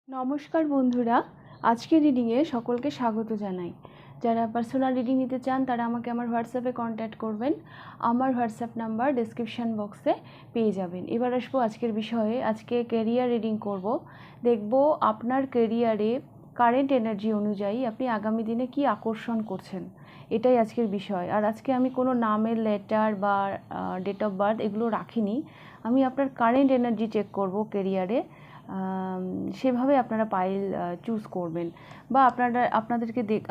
নমস্কার বন্ধুরা, আজকের রিডিংয়ে সকলকে স্বাগত জানাই। যারা পার্সোনাল রিডিং নিতে চান তারা আমাকে আমার হোয়াটসঅ্যাপে কন্ট্যাক্ট করবেন। আমার হোয়াটসঅ্যাপ নাম্বার ডেসক্রিপশান বক্সে পেয়ে যাবেন। এবার আসবো আজকের বিষয়ে। আজকে কেরিয়ার রিডিং করব। দেখব আপনার কেরিয়ারে কারেন্ট এনার্জি অনুযায়ী আপনি আগামী দিনে কি আকর্ষণ করছেন, এটাই আজকের বিষয়। আর আজকে আমি কোনো নামের লেটার বা ডেট অফ বার্থ এগুলো রাখিনি। আমি আপনার কারেন্ট এনার্জি চেক করব কেরিয়ারে, সেভাবে আপনারা পাইল চুজ করবেন। বা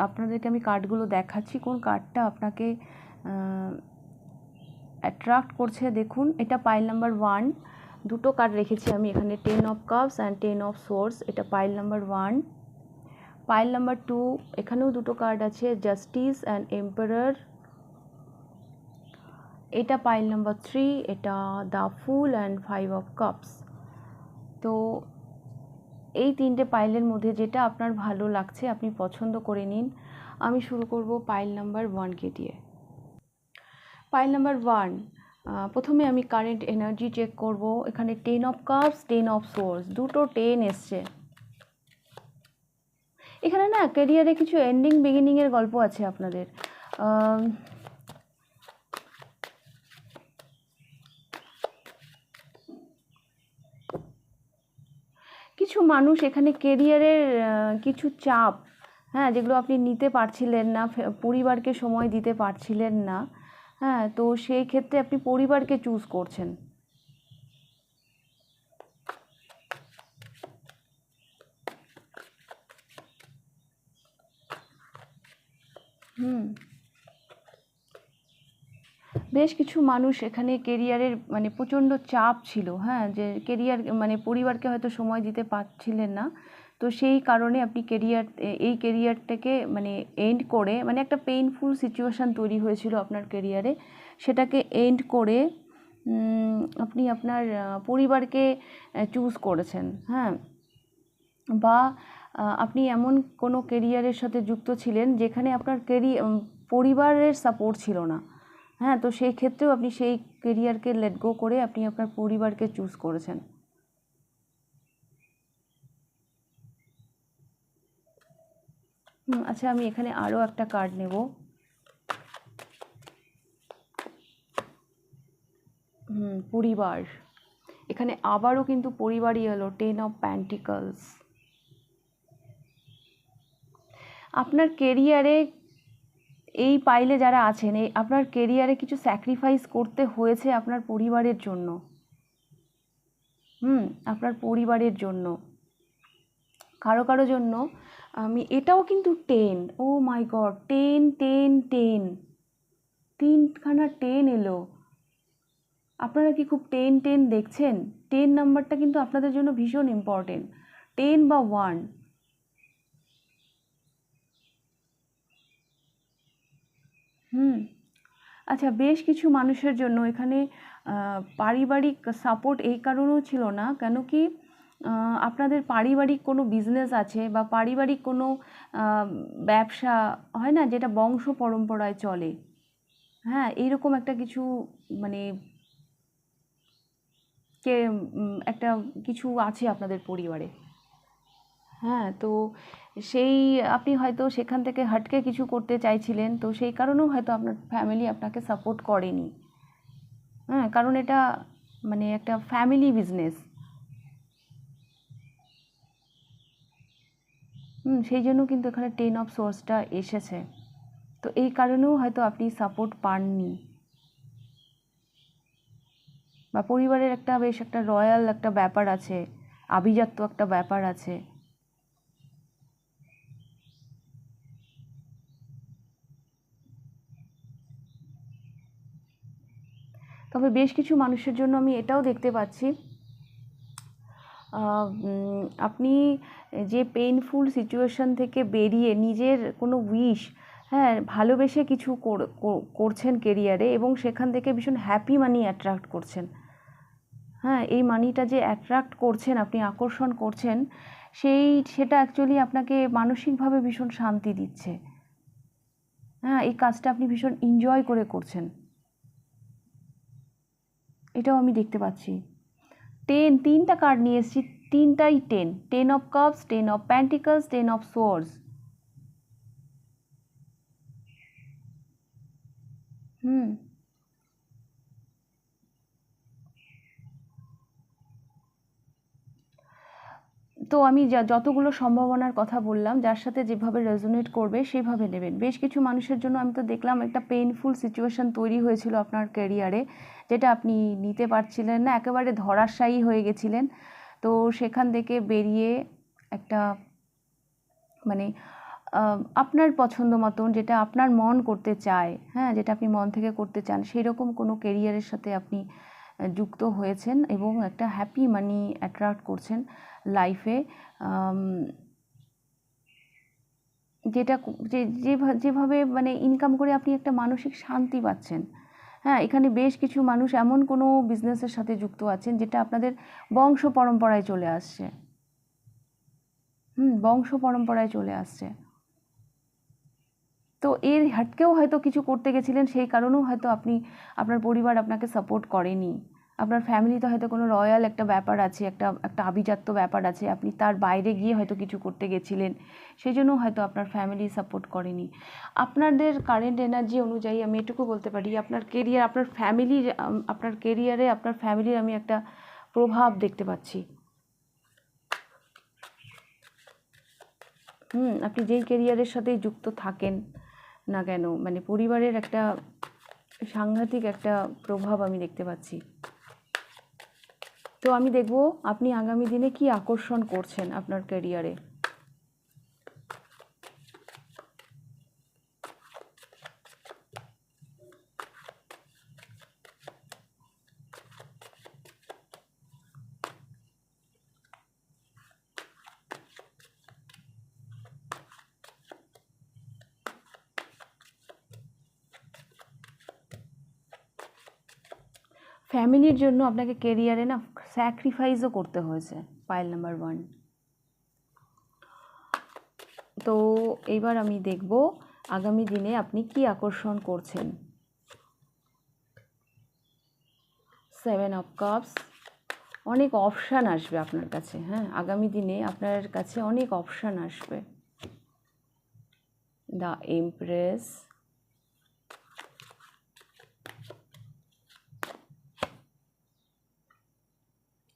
আপনাদেরকে আমি কার্ডগুলো দেখাচ্ছি, কোন কার্ডটা আপনাকে অ্যাট্রাক্ট করছে। দেখুন, এটা পাইল নাম্বার 1। দুটো কার্ড রেখেছি আমি এখানে, 10 of cups and 10 of swords. এটা পাইল নাম্বার 1। পাইল নাম্বার 2, এখানেও দুটো কার্ড আছে, জাস্টিস অ্যান্ড এম্পারার। এটা পাইল নাম্বার 3, এটা the full and 5 of cups. তো এই তিনটে পাইলের মধ্যে যেটা আপনার ভালো লাগছে আপনি পছন্দ করে নিন। আমি শুরু করব পাইল নাম্বার 1কে দিয়ে। পাইল নাম্বার 1, প্রথমে আমি কারেন্ট এনার্জি চেক করব। এখানে 10 অফ কাপস, 10 অফ সোর্স, দুটো 10 এসছে। এখানে না ক্যারিয়ারে কিছু এন্ডিং বিগিনিংয়ের গল্প আছে আপনাদের। কিছু মানুষ এখানে কেরিয়ারের কিছু চাপ, হ্যাঁ, যেগুলো আপনি নিতে পারছিলেন না, পরিবারকে সময় দিতে পারছিলেন না, হ্যাঁ, তো সেই ক্ষেত্রে আপনি পরিবারকে চুজ করছেন। বেশ কিছু মানুষ এখানে কেরিয়ারের মানে প্রচণ্ড চাপ ছিল, হ্যাঁ, যে কেরিয়ার মানে পরিবারকে হয়তো সময় দিতে পারছিলেন না, তো সেই কারণে আপনি এই কেরিয়ারটাকে মানে এন্ড করে, মানে একটা পেইনফুল সিচুয়েশান তৈরি হয়েছিল আপনার কেরিয়ারে, সেটাকে এন্ড করে আপনি আপনার পরিবারকে চুজ করেছেন, হ্যাঁ। বা আপনি এমন কোনো কেরিয়ারের সাথে যুক্ত ছিলেন যেখানে আপনার পরিবারের সাপোর্ট ছিল না, হ্যাঁ, তো সেই ক্ষেত্রেও আপনি সেই কেরিয়ারকে লেট গো করে আপনি আপনার পরিবারকে চুজ করেছেন। আচ্ছা, আমি এখানে আরও একটা কার্ড নেব। পরিবার, এখানে আবারও কিন্তু পরিবারই এলো, 10 অফ প্যান্টিকলস। আপনার কেরিয়ারে এই পাইলে যারা আছেন, আপনার কেরিয়ারে কিছু স্যাক্রিফাইস করতে হয়েছে আপনার পরিবারের জন্য, আপনার পরিবারের জন্য, কারো জন্য। আমি এটাও কিন্তু 10, ও মাই গড, 10 10 10, তিনখানা 10 এলো। আপনারা কি খুব 10 10 দেখছেন? 10 নাম্বারটা কিন্তু আপনাদের জন্য ভীষণ ইম্পর্টেন্ট, 10 বা 1। আচ্ছা, বেশ কিছু মানুষের জন্য এখানে পারিবারিক সাপোর্ট এই কারণেও ছিল না, কেন কি আপনাদের পারিবারিক কোনো বিজনেস আছে বা পারিবারিক কোনো ব্যবসা হয় না, যেটা বংশ পরম্পরায় চলে, হ্যাঁ, এইরকম একটা কিছু মানে একটা কিছু আছে আপনাদের পরিবারে, হ্যাঁ। তো সেই আপনি হয়তো সেখান থেকে হটকে কিছু করতে চাইছিলেন, তো সেই কারণেও হয়তো আপনার ফ্যামিলি আপনাকে সাপোর্ট করেনি, হ্যাঁ, কারণ এটা মানে একটা ফ্যামিলি বিজনেস, সেই জন্য কিন্তু এখানে 10 অফ সোর্সটা এসেছে। তো এই কারণেও হয়তো আপনি সাপোর্ট পাননি, বা পরিবারের বেশ একটা রয়্যাল একটা ব্যাপার আছে, আভিজাত্য একটা ব্যাপার আছে। তবে বেশ কিছু মানুষের জন্য আমি এটাও দেখতে পাচ্ছি, আপনি যে পেইনফুল সিচুয়েশান থেকে বেরিয়ে নিজের কোনো উইশ, হ্যাঁ, ভালোবেসে কিছু করছেন কেরিয়ারে, এবং সেখান থেকে ভীষণ হ্যাপি মানি অ্যাট্রাক্ট করছেন, হ্যাঁ। এই মানিটা যে অ্যাট্রাক্ট করছেন, আপনি আকর্ষণ করছেন, সেটা অ্যাকচুয়ালি আপনাকে মানসিকভাবে ভীষণ শান্তি দিচ্ছে, হ্যাঁ। এই কাজটা আপনি ভীষণ এনজয় করে করছেন, এটাও আমি দেখতে পাচ্ছি। 10, 3টা কার্ড নিয়ে এসেছি, তিনটাই 10, 10 of cups, 10 of pentacles, 10 of swords. তো আমি যতগুলো সম্ভাবনার কথা বললাম, যার সাথে যেভাবে রেজোনেট করবে সেভাবে নেবেন। বেশ কিছু মানুষের জন্য আমি তো দেখলাম একটা পেইনফুল সিচুয়েশান তৈরি হয়েছিল আপনার ক্যারিয়ারে, যেটা আপনি নিতে পারছিলেন না, একেবারে ধরাশায়ী হয়ে গেছিলেন। তো সেখান থেকে বেরিয়ে একটা মানে আপনার পছন্দ মতন, যেটা আপনার মন করতে চায়, হ্যাঁ, যেটা আপনি মন থেকে করতে চান, সেই রকম কোনো কেরিয়ারের সাথে আপনি যুক্ত হয়েছেন এবং একটা হ্যাপি মানি অ্যাট্রাক্ট করছেন লাইফে, যেটা যেভাবে মানে ইনকাম করে আপনি একটা মানসিক শান্তি পাচ্ছেন। হ্যাঁ, এখানে বেশ কিছু মানুষ এমন কোনো বিজনেসের সাথে যুক্ত আছেন যেটা আপনাদের বংশ পরম্পরায় চলে আসছে। বংশ পরম্পরায় চলে আসছে। তো এর হাটকেও হয়তো কিছু করতে গেছিলেন, সেই কারণেও হয়তো আপনার পরিবার আপনাকে সাপোর্ট করেনি। আপনার ফ্যামিলিতে হয়তো কোনো রয়্যাল একটা ব্যাপার আছে, একটা আভিজাত্য ব্যাপার আছে, আপনি তার বাইরে গিয়ে হয়তো কিছু করতে গেছিলেন, সেই জন্য হয়তো আপনার ফ্যামিলি সাপোর্ট করেনি। আপনাদের কারেন্ট এনার্জি অনুযায়ী আমি এটুকু বলতে পারি, আপনার কেরিয়ার, আপনার কেরিয়ারে আপনার ফ্যামিলির আমি একটা প্রভাব দেখতে পাচ্ছি। আপনি যেই কেরিয়ারের সাথেই যুক্ত থাকেন না কেন, মানে পরিবারের একটা সাংঘাতিক একটা প্রভাব আমি দেখতে পাচ্ছি। তো আমি দেখব আপনি আগামী দিনে কি আকর্ষণ করছেন আপনার ক্যারিয়ারে। ফ্যামিলির জন্য আপনাকে কেরিয়ারে না স্যাক্রিফাইসও করতে হয়েছে, পাইল নাম্বার 1। তো এইবার আমি দেখব আগামী দিনে আপনি কি আকর্ষণ করছেন। 7 অফ কাপস, অনেক অপশান আসবে আপনার কাছে। হ্যাঁ, আগামী দিনে আপনার কাছে অনেক অপশান আসবে। The empress,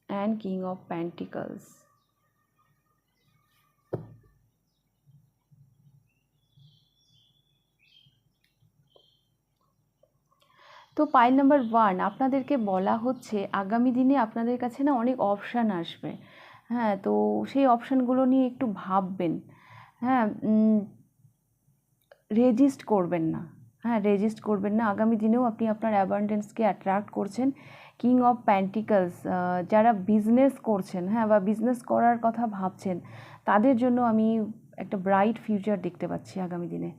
and King of Pentacles। তো পাইল নাম্বার 1, আপনাদেরকে বলা হচ্ছে আগামী দিনে আপনাদের কাছে না অনেক অপশান আসবে। হ্যাঁ, তো সেই অপশানগুলো নিয়ে একটু ভাববেন। হ্যাঁ, রেজিস্ট করবেন না। হ্যাঁ, রেজিস্ট করবেন না। আগামী দিনেও আপনি আপনার অ্যাবান্ডেন্সকে অ্যাট্রাক্ট করছেন। কিং অফ প্যান্টিকলস, যারা বিজনেস করছেন, হ্যাঁ, বা বিজনেস করার কথা ভাবছেন, তাদের জন্য আমি একটা ব্রাইট ফিউচার দেখতে পাচ্ছি আগামী দিনে।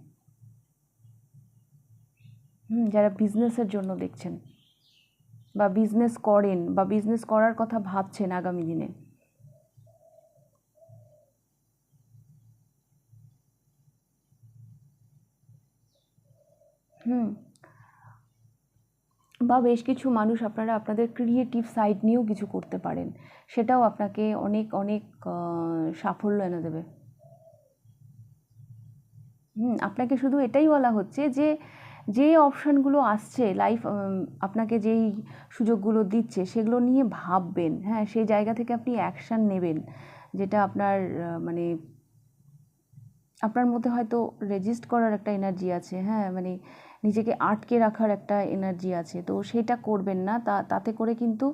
যারা বিজনেসের জন্য দেখছেন বা বিজনেস করেন বা বিজনেস করার কথা ভাবছেন আগামী দিনে, বা বেশ কিছু মানুষ আপনারা আপনাদের ক্রিয়েটিভ সাইড নিয়েও কিছু করতে পারেন, সেটাও আপনাকে অনেক অনেক সাফল্য এনে দেবে। আপনাকে শুধু এটাই বলা হচ্ছে যে যে অপশানগুলো আসছে, লাইফ আপনাকে যেই সুযোগগুলো দিচ্ছে সেগুলো নিয়ে ভাববেন। হ্যাঁ, সেই জায়গা থেকে আপনি অ্যাকশান নেবেন, যেটা আপনার মানে আপনার মধ্যে হয়তো রেজিস্ট করার একটা এনার্জি আছে। হ্যাঁ, মানে নিজেকে আটকে রাখার একটা এনার্জি আছে, তো সেটা করবেন না। তাতে করে কিন্তু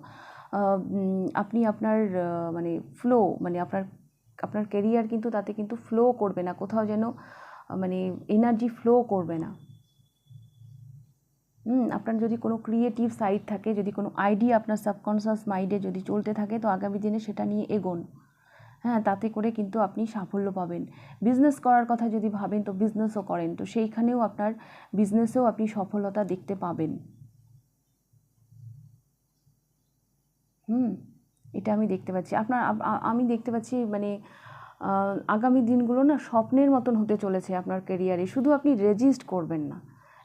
আপনি আপনার মানে ফ্লো, মানে আপনার কেরিয়ার কিন্তু তাতে কিন্তু ফ্লো করবে না, কোথাও যেন মানে এনার্জি ফ্লো করবে না। আপনার যদি কোনো ক্রিয়েটিভ সাইড থাকে, যদি কোনো আইডিয়া আপনার সাবকনশিয়াস মাইন্ডে যদি চলতে থাকে, তো আগামী দিনে সেটা নিয়ে এগোন। হ্যাঁ, তাতে করে কিন্তু আপনি সাফল্য পাবেন। বিজনেস করার কথা যদি ভাবেন, তো বিজনেসও করেন, তো সেইখানেও আপনার বিজনেসেও আপনি সফলতা দেখতে পাবেন। এটা আমি দেখতে পাচ্ছি আমি দেখতে পাচ্ছি মানে আগামী দিনগুলো না স্বপ্নের মতন হতে চলেছে আপনার ক্যারিয়ারে। শুধু আপনি রেজিস্ট করবেন না,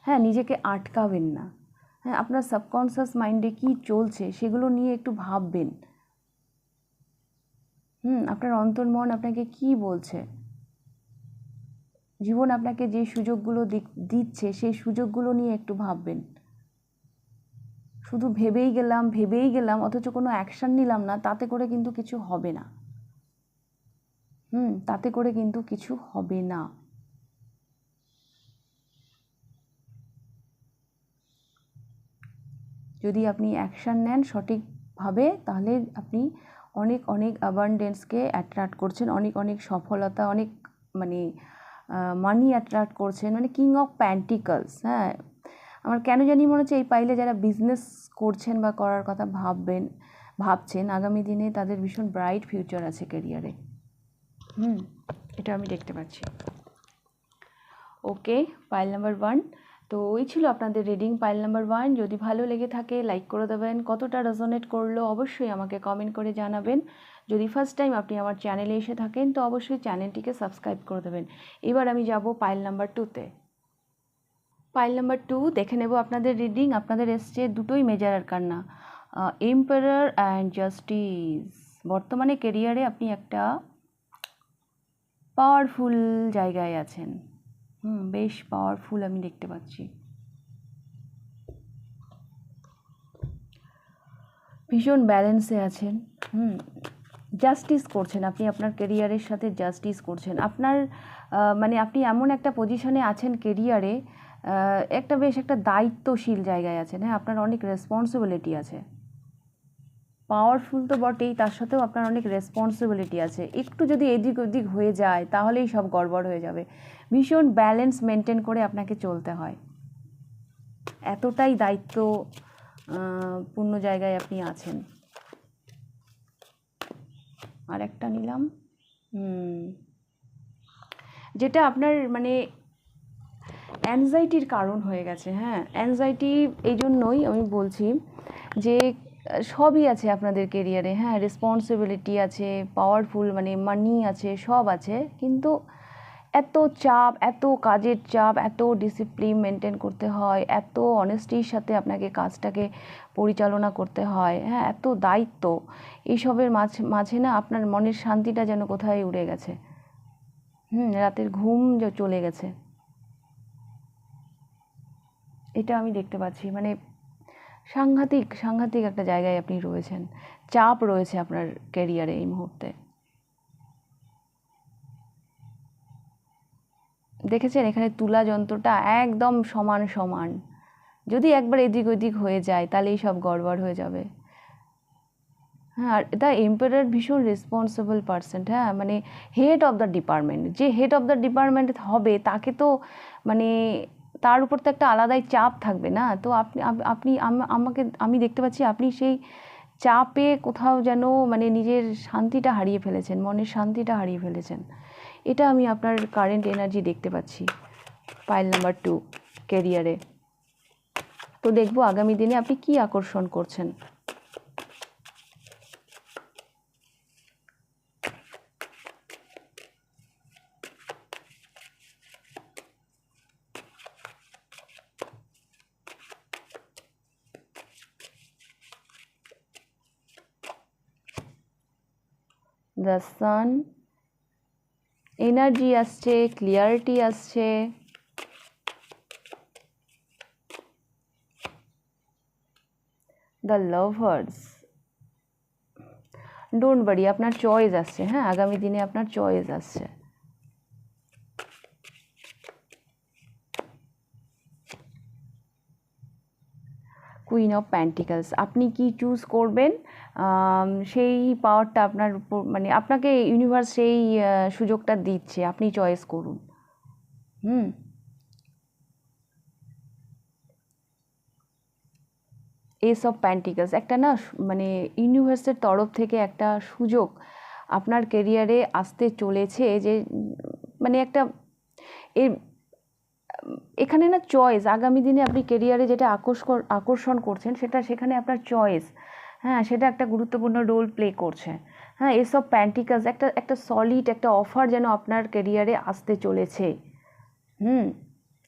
হ্যাঁ, নিজেকে আটকাবেন না। হ্যাঁ, আপনার সাবকনশিয়াস মাইন্ডে কী চলছে সেগুলো নিয়ে একটু ভাববেন। আপনার অন্তর্মন আপনাকে কি বলছে, জীবন আপনাকে যে সুযোগগুলো দিচ্ছে সেই সুযোগগুলো নিয়ে একটু ভাববেন। শুধু ভেবেই গেলাম অথচ কোনো অ্যাকশন নিলাম না, তাতে করে কিন্তু কিছু হবে না। তাতে করে কিন্তু কিছু হবে না। যদি আপনি অ্যাকশন নেন সঠিকভাবে, তাহলে আপনি অনেক অনেক অ্যাবান্ডেন্সকে অ্যাট্রাক্ট করছেন, অনেক অনেক সফলতা, অনেক মানে মানি অ্যাট্রাক্ট করছেন, মানে কিং অফ প্যান্টিকলস। হ্যাঁ, আমার কেন জানি মনে হচ্ছে এই পাইলে যারা বিজনেস করছেন বা করার কথা ভাবছেন, আগামী দিনে তাদের ভীষণ ব্রাইট ফিউচার আছে ক্যারিয়ারে। এটা আমি দেখতে পাচ্ছি। ওকে, পাইল নাম্বার 1। তো ওই ছিল আপনাদের রিডিং পাইল নাম্বার 1। যদি ভালো লেগে থাকে লাইক করে দেবেন, কতটা রেজোনেট করলো অবশ্যই আমাকে কমেন্ট করে জানাবেন। যদি ফার্স্ট টাইম আপনি আমার চ্যানেলে এসে থাকেন তো অবশ্যই চ্যানেলটিকে সাবস্ক্রাইব করে দেবেন। এবার আমি যাব পাইল নাম্বার 2তে। পাইল নাম্বার 2 দেখে নেব আপনাদের রিডিং। আপনাদের এসছে দুটোই major arcana, emperor and justice. বর্তমানে ক্যারিয়ারে আপনি একটা পাওয়ারফুল জায়গায় আছেন। বেশ পাওয়ারফুল আমি দেখতে পাচ্ছি। ভীষণ ব্যালেন্সে আছেন। জাস্টিস করছেন আপনি, আপনার ক্যারিয়ারের সাথে জাস্টিস করছেন। আপনার মানে আপনি এমন একটা পজিশনে আছেন ক্যারিয়ারে, বেশ একটা দায়িত্বশীল জায়গায় আছেন। হ্যাঁ, আপনার অনেক রেসপন্সিবিলিটি আছে। পাওয়ারফুল তো বটেই, তার সাথেও আপনার অনেক রেসপন্সিবিলিটি আছে। একটু যদি এদিক ওদিক হয়ে যায় তাহলেই সব গড়বড় হয়ে যাবে। ভীষণ ব্যালেন্স মেনটেন করে আপনাকে চলতে হয়, এতটাই দায়িত্ব পূর্ণ জায়গায় আপনি আছেন। আর একটা নিলাম, যেটা আপনার মানে অ্যাংজাইটির কারণ হয়ে গেছে। হ্যাঁ, অ্যাংজাইটি এই জন্যই আমি বলছি যে সবই আছে আপনাদের কেরিয়ারে। হ্যাঁ, রেসপন্সিবিলিটি আছে, পাওয়ারফুল মানে মানি আছে, সব আছে, কিন্তু এত চাপ, এত কাজের চাপ, এত ডিসিপ্লিন মেনটেন করতে হয়, এত অনেস্টির সাথে আপনাকে কাজটাকে পরিচালনা করতে হয়। হ্যাঁ, এত দায়িত্ব, এইসবের মাঝে না আপনার মনের শান্তিটা যেন কোথায় উড়ে গেছে। রাতের ঘুম চলে গেছে, এটা আমি দেখতে পাচ্ছি। মানে সাংঘাতিক একটা জায়গায় আপনি রয়েছেন, চাপ রয়েছে আপনার ক্যারিয়ারে এই মুহূর্তে। দেখেছেন এখানে তুলা যন্ত্রটা একদম সমান সমান, যদি একবার এদিক ওদিক হয়ে যায় তাহলেই সব গড়বড় হয়ে যাবে। হ্যাঁ, আর দ্য এম্পারার ভীষণ রেসপন্সিবল পারসন। হ্যাঁ, মানে হেড অফ দ্য ডিপার্টমেন্ট, যে হেড অফ দ্য ডিপার্টমেন্ট হবে তাকে তো মানে তার উপর তো একটা আলাদাই চাপ থাকবে না। তো আমি দেখতে পাচ্ছি আপনি সেই চাপে কোথাও যেন মানে নিজের শান্তিটা হারিয়ে ফেলেছেন, মনের শান্তিটা হারিয়ে ফেলেছেন। এটা আমি আপনার কারেন্ট এনার্জি দেখতে পাচ্ছি পাইল নাম্বার 2 ক্যারিয়ারে। তো দেখবো আগামী দিনে আপনি কি আকর্ষণ করছেন। দ্য সান, এনার্জি আসছে, ক্লিয়ারিটি আসছে, দ্য লাভার্স। ডোন্ট ওয়ারি, আপনার চয়েস আসছে। হ্যাঁ, আগামী দিনে আপনার চয়েস আসছে। কুইন অফ প্যান্টিকলস, আপনি কি চুজ করবেন সেই পাওয়ারটা আপনার উপর, মানে আপনাকে ইউনিভার্স সেই সুযোগটা দিচ্ছে, আপনি চয়েস করুন। এস অফ প্যান্টিকলস একটা না মানে ইউনিভার্সের তরফ থেকে একটা সুযোগ আপনার কেরিয়ারে আসতে চলেছে, যে মানে একটা এখানে না চয়েস, আগামী দিনে আপনি কেরিয়ারে যেটা আকর্ষণ করছেন সেখানে আপনার চয়েস, হ্যাঁ, সেটা একটা গুরুত্বপূর্ণ রোল প্লে করছে। হ্যাঁ, এস অফ প্যান্টিকলস একটা সলিড একটা অফার যেন আপনার কেরিয়ারে আসতে চলেছে।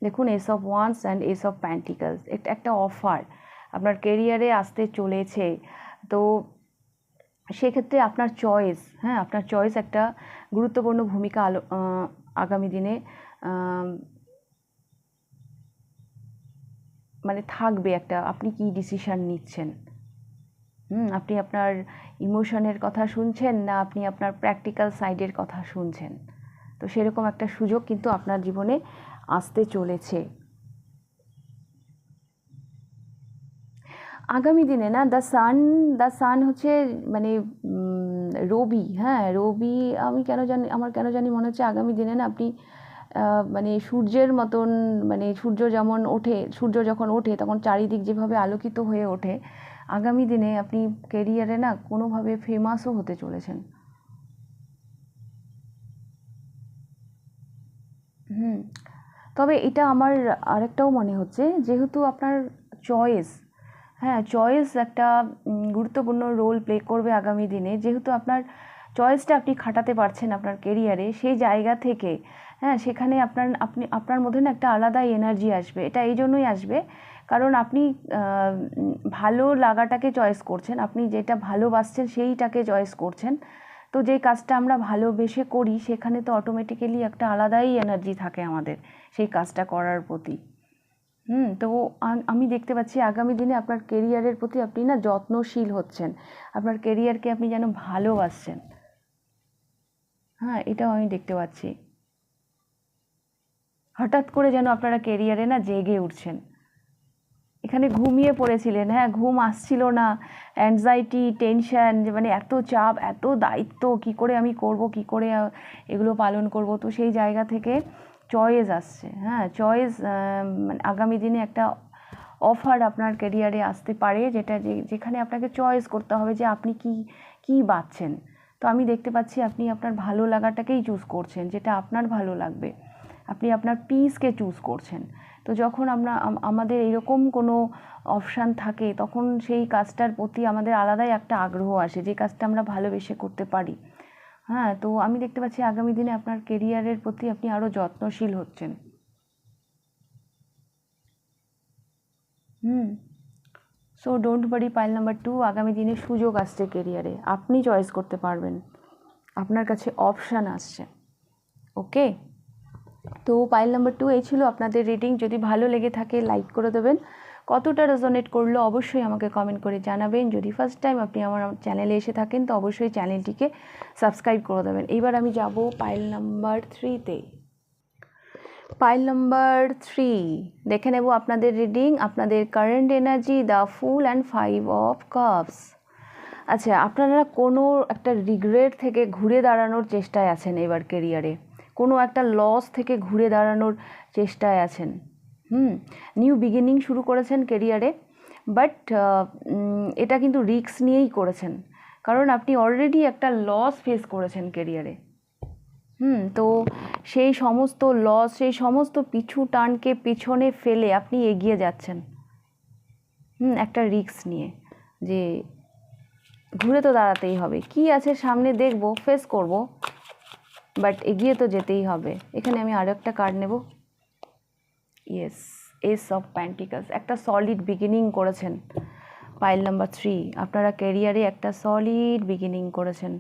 দেখুন, S of wands and S of pentacles একটা অফার আপনার কেরিয়ারে আসতে চলেছে। তো সেক্ষেত্রে আপনার চয়েস, হ্যাঁ আপনার চয়েস একটা গুরুত্বপূর্ণ ভূমিকা আগামী দিনে মানে থাকবে একটা, আপনি কি ডিসিশান নিচ্ছেন। আপনি আপনার ইমোশনের কথা শুনছেন না আপনি আপনার প্র্যাকটিক্যাল সাইডের কথা শুনছেন। তো সেরকম একটা সুযোগ কিন্তু আপনার জীবনে আসতে চলেছে আগামী দিনে। না দ্য সান হচ্ছে মানে রবি, হ্যাঁ রবি। আমার কেন জানি মনে হচ্ছে আগামী দিনে না আপনি মানে সূর্যের মতন, মানে সূর্য যখন ওঠে তখন চারিদিক যেভাবে আলোকিত হয়ে ওঠে, আগামী দিনে আপনি কেরিয়ারে না কোনোভাবে ফেমাসও হতে চলেছেন। তবে এটা আমার আরেকটাও মনে হচ্ছে, যেহেতু আপনার চয়েস, হ্যাঁ চয়েস একটা গুরুত্বপূর্ণ রোল প্লে করবে আগামী দিনে। যেহেতু আপনার চয়েসটা আপনি খাটাতে পারছেন আপনার কেরিয়ারে, সেই জায়গা থেকে হ্যাঁ সেখানে আপনার মধ্যে না একটা আলাদা এনার্জি আসবে। এটা এই জন্যই আসবে কারণ আপনি ভালো লাগাটাকে চয়েস করছেন, আপনি যেটা ভালোবাসছেন সেইটাকে চয়েস করছেন। তো যেই কাজটা আমরা ভালোবেসে করি সেখানে তো অটোমেটিক্যালি একটা আলাদাই এনার্জি থাকে আমাদের সেই কাজটা করার প্রতি। তো আমি দেখতে পাচ্ছি আগামী দিনে আপনার কেরিয়ারের প্রতি আপনি না যত্নশীল হচ্ছেন, আপনার কেরিয়ারকে আপনি যেন ভালোবাসছেন। হ্যাঁ এটাও আমি দেখতে পাচ্ছি, হঠাৎ করে যেন আপনারা কেরিয়ারে না জেগে উঠছেন। এখানে ঘুমিয়ে পড়েছিলেন, হ্যাঁ ঘুম আসছিল না, অ্যাংজাইটি টেনশন, যে মানে এত চাপ এত দায়িত্ব, কি করে আমি করব, কি করে এগুলো পালন করব। তো সেই জায়গা থেকে চয়েস আসছে, হ্যাঁ চয়েস মানে আগামী দিনে একটা অফার আপনার ক্যারিয়ারে আসতে পারে, যেখানে আপনাকে চয়েস করতে হবে যে আপনি কি বাছছেন। তো আমি দেখতে পাচ্ছি আপনি আপনার ভালো লাগাটাকেই চুজ করছেন, যেটা আপনার ভালো লাগবে, আপনি আপনার পিসকে চুজ করছেন। তো যখন আমাদের এরকম কোনো অপশান থাকে তখন সেই কাজটার প্রতি আমাদের আলাদাই একটা আগ্রহ আসে, যে কাজটা আমরা ভালোবেসে করতে পারি। হ্যাঁ তো আমি দেখতে পাচ্ছি আগামী দিনে আপনার কেরিয়ারের প্রতি আপনি আরও যত্নশীল হচ্ছেন। So don't worry, pile number 2, আগামী দিনে সুযোগ আসছে কেরিয়ারে, আপনি চয়েস করতে পারবেন, আপনার কাছে অপশান আসছে। ওকে, তো পাইল নাম্বার 2 এই ছিল আপনাদের রিডিং। যদি ভালো লেগে থাকে লাইক করে দেবেন, কতটা রেজোনেট করলো অবশ্যই আমাকে কমেন্ট করে জানাবেন। যদি ফার্স্ট টাইম আপনি আমার চ্যানেলে এসে থাকেন তো অবশ্যই চ্যানেলটিকে সাবস্ক্রাইব করে দেবেন। এইবার আমি যাব পাইল নাম্বার 3-তে। পাইল নাম্বার 3 দেখে নেব আপনাদের রিডিং, আপনাদের current energy, the full and 5 of cups. আচ্ছা, আপনারা কোনো একটা রিগ্রেট থেকে ঘুরে দাঁড়ানোর চেষ্টায় আছেন এবার কেরিয়ারে, কোনো একটা লস থেকে ঘুরে দাঁড়ানোর চেষ্টায় আছেন। নিউ বিগিনিং শুরু করেছেন কেরিয়ারে, বাট এটা কিন্তু রিস্ক নিয়েই করেছেন, কারণ আপনি অলরেডি একটা লস ফেস করেছেন কেরিয়ারে। তো সেই সমস্ত লস, সেই সমস্ত পিছু টানকে পেছনে ফেলে আপনি এগিয়ে যাচ্ছেন একটা রিস্ক নিয়ে, যে ঘুরে তো দাঁড়াতেই হবে, কি আছে সামনে দেখব, ফেস করব, বাট এগিয়ে তো যেতেই হবে। এখানে আমি আরও একটা কার্ড নেব। ইয়েস, এস অফ পেন্টিকলস, একটা সলিড বিগিনিং করেছেন পাইল নাম্বার 3, আপনারা ক্যারিয়ারে একটা সলিড বিগিনিং করেছেন।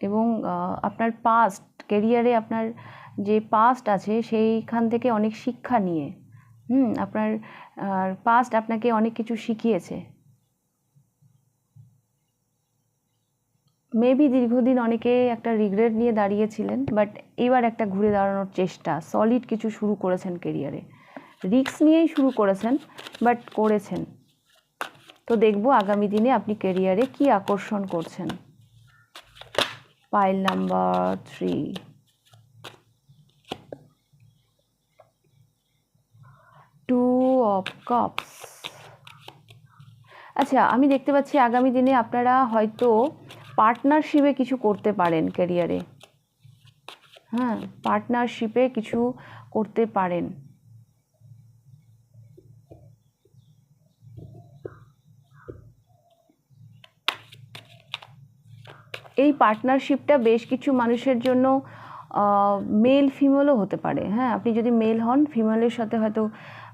এবং আপনার পাস্ট ক্যারিয়ারে আপনার যে পাস্ট আছে সেইখান থেকে অনেক শিক্ষা নিয়ে আপনার পাস্ট আপনাকে অনেক কিছু শিখিয়েছে। মেবি দীর্ঘদিন অনেকে একটা রিগ্রেট নিয়ে দাঁড়িয়েছিলেন, বাট এবার একটা ঘুরে দাঁড়ানোর চেষ্টা, সলিড কিছু শুরু করেছেন কেরিয়ারে, রিস্ক নিয়েই শুরু করেছেন বাট করেছেন। তো দেখব আগামী দিনে আপনি কেরিয়ারে কি আকর্ষণ করছেন। Pile number 3, 2 of cups. আচ্ছা, আমি দেখতে পাচ্ছি আগামী দিনে আপনারা হয়তো পার্টনারশিপে কিছু করতে পারেন ক্যারিয়ারে। হ্যাঁ, পার্টনারশিপে কিছু করতে পারেন। এই পার্টনারশিপটা বেশ কিছু মানুষের জন্য মেল ফিমেলও হতে পারে। হ্যাঁ, আপনি যদি মেল হন ফিমেলের সাথে হয়তো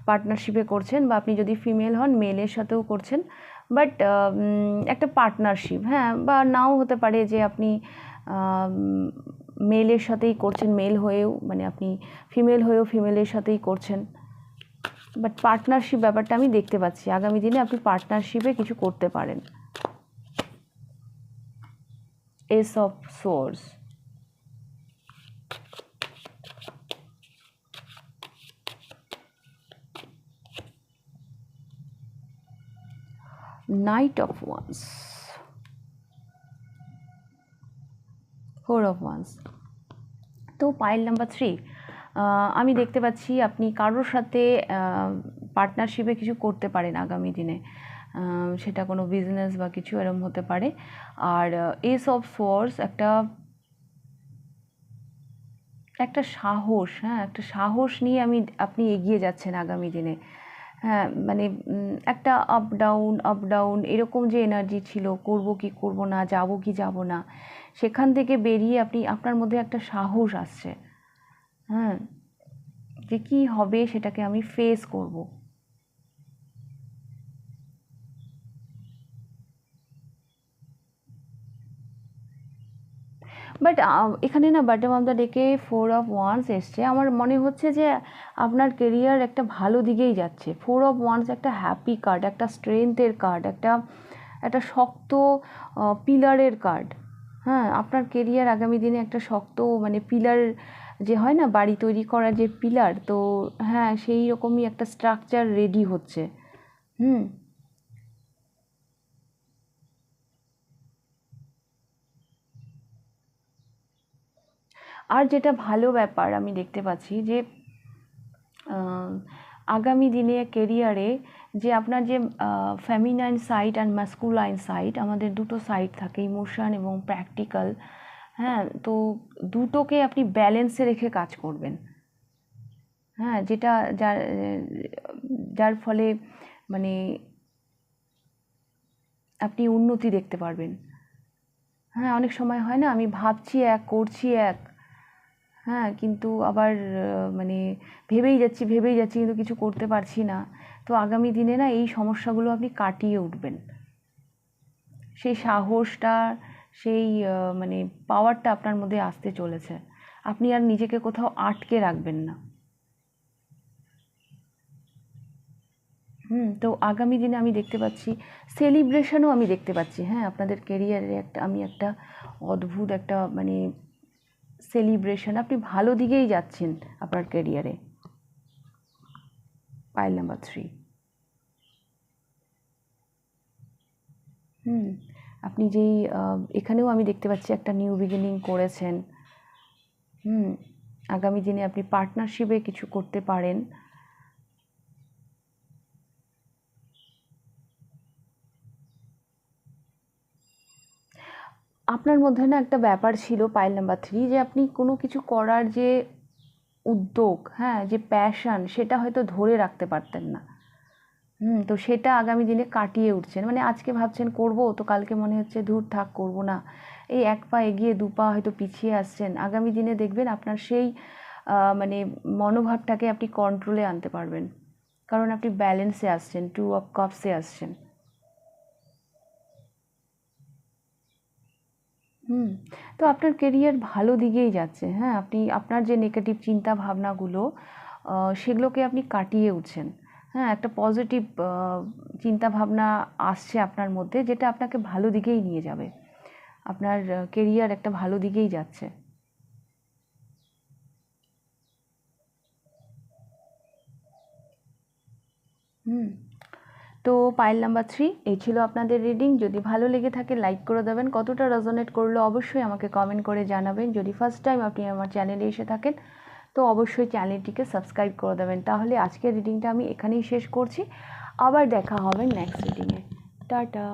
পার্টনারশিপে করছেন, বা আপনি যদি ফিমেল হন মেলের সাথেও করছেন, বাট একটা পার্টনারশিপ, হ্যাঁ, বা নাও হতে পারে যে আপনি মেলের সাথেই করছেন, মেল হয়েও, মানে আপনি ফিমেল হয়েও ফিমেলের সাথেই করছেন, বাট পার্টনারশিপ ব্যাপারটা আমি দেখতে পাচ্ছি। আগামী দিনে আপনি পার্টনারশিপে কিছু করতে পারেন। S of swords, night of wands, four of wands. তো পাইল নাম্বার 3, আমি দেখতে পাচ্ছি আপনি কারোর সাথে পার্টনারশিপে কিছু করতে পারেন আগামী দিনে, সেটা কোনো বিজনেস বা কিছু এরকম হতে পারে। আর এস অফ সোর্স একটা সাহস, হ্যাঁ, একটা সাহস নিয়ে আপনি এগিয়ে যাচ্ছেন আগামী দিনে। হ্যাঁ, মানে একটা আপ ডাউন এরকম যে এনার্জি ছিল, করব কি করব না, যাব কি যাব না, সেখান থেকে বেরিয়ে আপনার মধ্যে একটা সাহস আসছে। হ্যাঁ, যে কী হবে সেটাকে আমি ফেস করব। বাট এখানে না বটম অফ দ্য ডেকে 4 অফ ওয়ান্স এসছে। আমার মনে হচ্ছে যে আপনার কেরিয়ার একটা ভালো দিকেই যাচ্ছে। 4 অফ ওয়ান্স একটা হ্যাপি কার্ড, একটা স্ট্রেংথের কার্ড, একটা শক্ত পিলারের কার্ড। হ্যাঁ, আপনার কেরিয়ার আগামী দিনে একটা শক্ত, মানে পিলার যে হয় না বাড়ি তৈরি করার যে পিলার, তো হ্যাঁ সেই রকমই একটা স্ট্রাকচার রেডি হচ্ছে। হুম, আর যেটা ভালো ব্যাপার আমি দেখতে পাচ্ছি যে আগামী দিনে কেরিয়ারে যে আপনার যে feminine side and masculine side, আমাদের দুটো সাইড থাকে, ইমোশন এবং প্র্যাকটিক্যাল। হ্যাঁ, তো দুটোকে আপনি ব্যালেন্সে রেখে কাজ করবেন। হ্যাঁ, যেটা যার ফলে মানে আপনি উন্নতি দেখতে পারবেন। হ্যাঁ, অনেক সময় হয় না, আমি ভাবছি এক, করছি এক, হ্যাঁ, কিন্তু আবার মানে ভেবেই যাচ্ছি কিন্তু কিছু করতে পারছি না। তো আগামী দিনে না এই সমস্যাগুলো আপনি কাটিয়ে উঠবেন। সেই সাহসটা, সেই মানে পাওয়ারটা আপনার মধ্যে আসতে চলেছে। আপনি আর নিজেকে কোথাও আটকে রাখবেন না। তো আগামী দিনে আমি দেখতে পাচ্ছি সেলিব্রেশনও আমি দেখতে পাচ্ছি। হ্যাঁ, আপনাদের কেরিয়ারে আমি একটা অদ্ভুত একটা মানে সেলিব্রেশন, আপনি ভালো দিকেই যাচ্ছেন আপনার কেরিয়ারে। Pile number 3। আপনি যেই এখানেও আমি দেখতে পাচ্ছি একটা নিউ বিগিনিং করেছেন। আগামী দিনে আপনি পার্টনারশিপে কিছু করতে পারেন। আপনার মধ্যে না একটা ব্যাপার ছিল পাইল নাম্বার 3, যে আপনি কোনো কিছু করার যে উদ্যোগ, হ্যাঁ, যে প্যাশন, সেটা হয়তো ধরে রাখতে পারতেন না। তো সেটা আগামী দিনে কাটিয়ে উঠছেন। মানে আজকে ভাবছেন করব, তো কালকে মনে হচ্ছে ধুর থাক করব না। এই এক পা এগিয়ে দু পা হয়তো পিছিয়ে আসছেন। আগামী দিনে দেখবেন আপনার সেই মানে মনোভাবটাকে আপনি কন্ট্রোলে আনতে পারবেন, কারণ আপনি ব্যালেন্সে আসছেন, 2 অফ কাপসে আসছেন। তো আপনার কেরিয়ার ভালো দিকেই যাচ্ছে। হ্যাঁ, আপনি আপনার যে নেগেটিভ চিন্তা ভাবনাগুলো, সেগুলোকে আপনি কাটিয়ে উঠছেন। হ্যাঁ, একটা পজিটিভ চিন্তা ভাবনা আসছে আপনার মধ্যে, যেটা আপনাকে ভালো দিকেই নিয়ে যাবে। আপনার কেরিয়ার একটা ভালো দিকেই যাচ্ছে। তো পাইল নাম্বার 3 এই ছিল আপনাদের রিডিং। যদি ভালো লেগে থাকে লাইক করে দেবেন, কতটা রেজোনেট করলো অবশ্যই আমাকে কমেন্ট করে জানাবেন। যদি ফার্স্ট টাইম আপনি আমার চ্যানেলে এসে থাকেন তো অবশ্যই চ্যানেলটিকে সাবস্ক্রাইব করে দেবেন। তাহলে আজকের রিডিংটা আমি এখানেই শেষ করছি। আবার দেখা হবে নেক্সট রিডিংয়ে। টাটা।